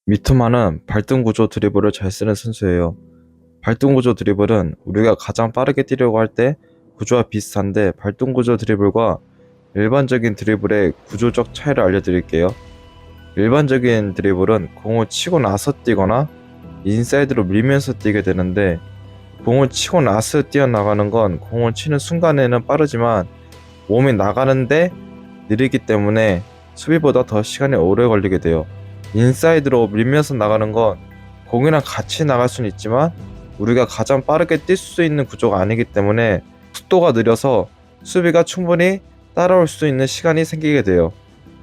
미토마는 발등구조 드리블을 잘 쓰는 선수예요. 발등구조 드리블은 우리가 가장 빠르게 뛰려고 할 때 구조와 비슷한데, 발등구조 드리블과 일반적인 드리블의 구조적 차이를 알려드릴게요. 일반적인 드리블은 공을 치고 나서 뛰거나 인사이드로 밀면서 뛰게 되는데, 공을 치고 나서 뛰어나가는 건 공을 치는 순간에는 빠르지만 몸이 나가는데 느리기 때문에 수비보다 더 시간이 오래 걸리게 돼요. 인사이드로 밀면서 나가는 건 공이랑 같이 나갈 수는 있지만 우리가 가장 빠르게 뛸 수 있는 구조가 아니기 때문에 속도가 느려서 수비가 충분히 따라올 수 있는 시간이 생기게 돼요.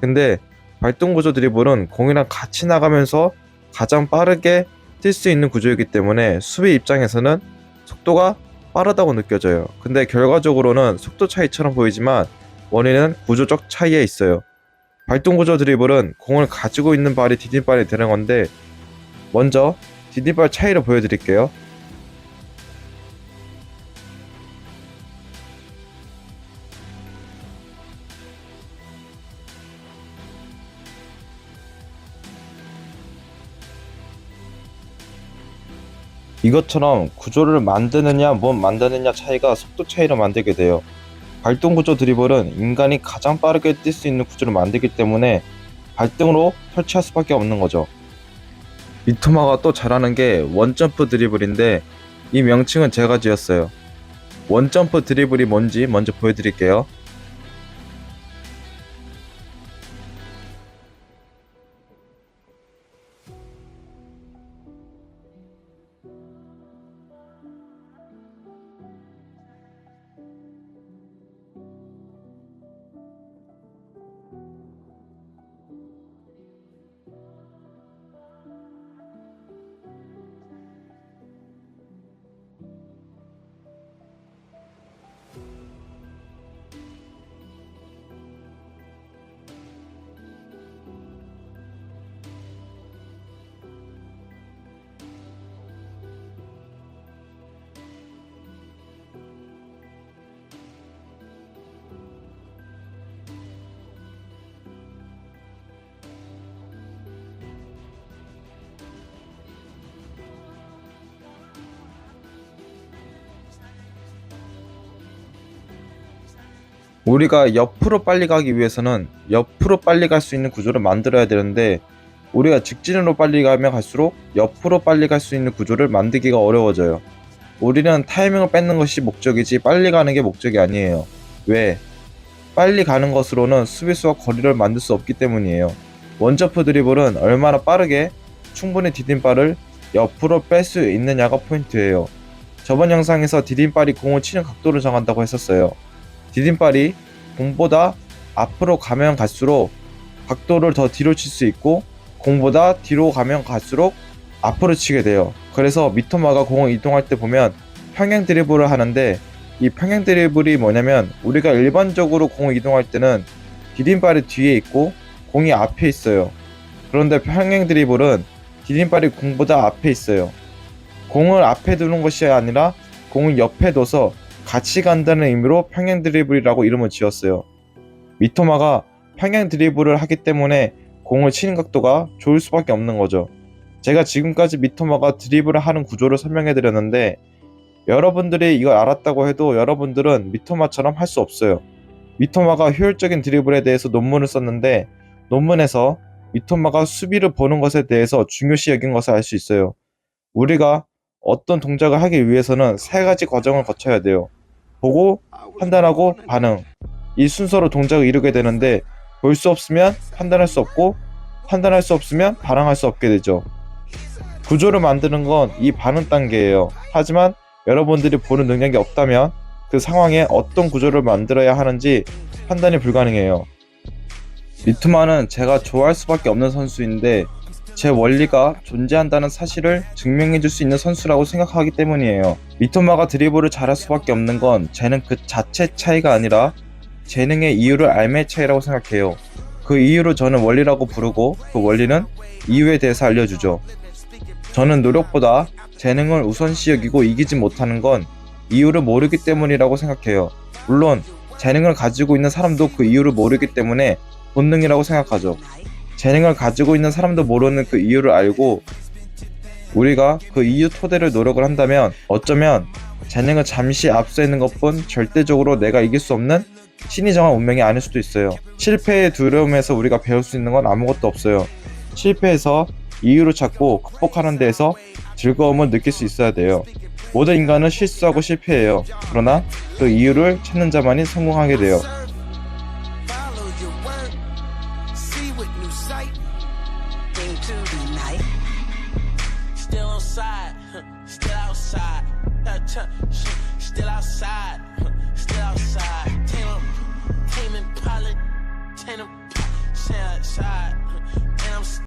근데 발동구조 드리블은 공이랑 같이 나가면서 가장 빠르게 뛸 수 있는 구조이기 때문에 수비 입장에서는 속도가 빠르다고 느껴져요. 근데 결과적으로는 속도 차이처럼 보이지만 원인은 구조적 차이에 있어요. 발동구조 드리블은 공을 가지고 있는 발이 디딤발이 되는 건데, 먼저 디딤발 차이를 보여드릴게요. 이것처럼 구조를 만드느냐 못 만드느냐 차이가 속도 차이를 만들게 돼요. 발동구조 드리블은 인간이 가장 빠르게 뛸 수 있는 구조를 만들기 때문에 발등으로 설치할 수밖에 없는 거죠. 미토마가 또 잘하는 게 원점프 드리블인데, 이 명칭은 제가 지었어요. 원점프 드리블이 뭔지 먼저 보여드릴게요. 우리가 옆으로 빨리 가기 위해서는 옆으로 빨리 갈 수 있는 구조를 만들어야 되는데, 우리가 직진으로 빨리 가면 갈수록 옆으로 빨리 갈 수 있는 구조를 만들기가 어려워져요. 우리는 타이밍을 뺏는 것이 목적이지 빨리 가는 게 목적이 아니에요. 왜? 빨리 가는 것으로는 수비수와 거리를 만들 수 없기 때문이에요. 원점프 드리블은 얼마나 빠르게 충분히 디딤발을 옆으로 뺄 수 있느냐가 포인트예요. 저번 영상에서 디딤발이 공을 치는 각도를 정한다고 했었어요. 디딤발이 공보다 앞으로 가면 갈수록 각도를 더 뒤로 칠 수 있고, 공보다 뒤로 가면 갈수록 앞으로 치게 돼요. 그래서 미토마가 공을 이동할 때 보면 평행 드리블을 하는데, 이 평행 드리블이 뭐냐면, 우리가 일반적으로 공을 이동할 때는 디딤발이 뒤에 있고 공이 앞에 있어요. 그런데 평행 드리블은 디딤발이 공보다 앞에 있어요. 공을 앞에 두는 것이 아니라 공을 옆에 둬서 같이 간다는 의미로 평행 드리블이라고 이름을 지었어요. 미토마가 평행 드리블을 하기 때문에 공을 치는 각도가 좋을 수밖에 없는 거죠. 제가 지금까지 미토마가 드리블을 하는 구조를 설명해 드렸는데, 여러분들이 이걸 알았다고 해도 여러분들은 미토마처럼 할 수 없어요. 미토마가 효율적인 드리블에 대해서 논문을 썼는데, 논문에서 미토마가 수비를 보는 것에 대해서 중요시 여긴 것을 알 수 있어요. 우리가 어떤 동작을 하기 위해서는 세 가지 과정을 거쳐야 돼요. 보고, 판단하고, 반응. 이 순서로 동작을 이루게 되는데, 볼 수 없으면 판단할 수 없고, 판단할 수 없으면 반응할 수 없게 되죠. 구조를 만드는 건 이 반응 단계예요. 하지만 여러분들이 보는 능력이 없다면 그 상황에 어떤 구조를 만들어야 하는지 판단이 불가능해요. 미투마는 제가 좋아할 수밖에 없는 선수인데, 제 원리가 존재한다는 사실을 증명해줄 수 있는 선수라고 생각하기 때문이에요. 미토마가 드리블을 잘할 수밖에 없는 건 재능 그 자체 차이가 아니라 재능의 이유를 알매의 차이라고 생각해요. 그 이유를 저는 원리라고 부르고, 그 원리는 이유에 대해서 알려주죠. 저는 노력보다 재능을 우선시 여기고 이기지 못하는 건 이유를 모르기 때문이라고 생각해요. 물론 재능을 가지고 있는 사람도 그 이유를 모르기 때문에 본능이라고 생각하죠. 재능을 가지고 있는 사람도 모르는 그 이유를 알고 우리가 그 이유 토대를 노력을 한다면 어쩌면 재능은 잠시 앞서 있는 것뿐 절대적으로 내가 이길 수 없는 신이 정한 운명이 아닐 수도 있어요. 실패의 두려움에서 우리가 배울 수 있는 건 아무것도 없어요. 실패해서 이유를 찾고 극복하는 데에서 즐거움을 느낄 수 있어야 돼요. 모든 인간은 실수하고 실패해요. 그러나 그 이유를 찾는 자만이 성공하게 돼요. Still outside, tame Impala, stay outside.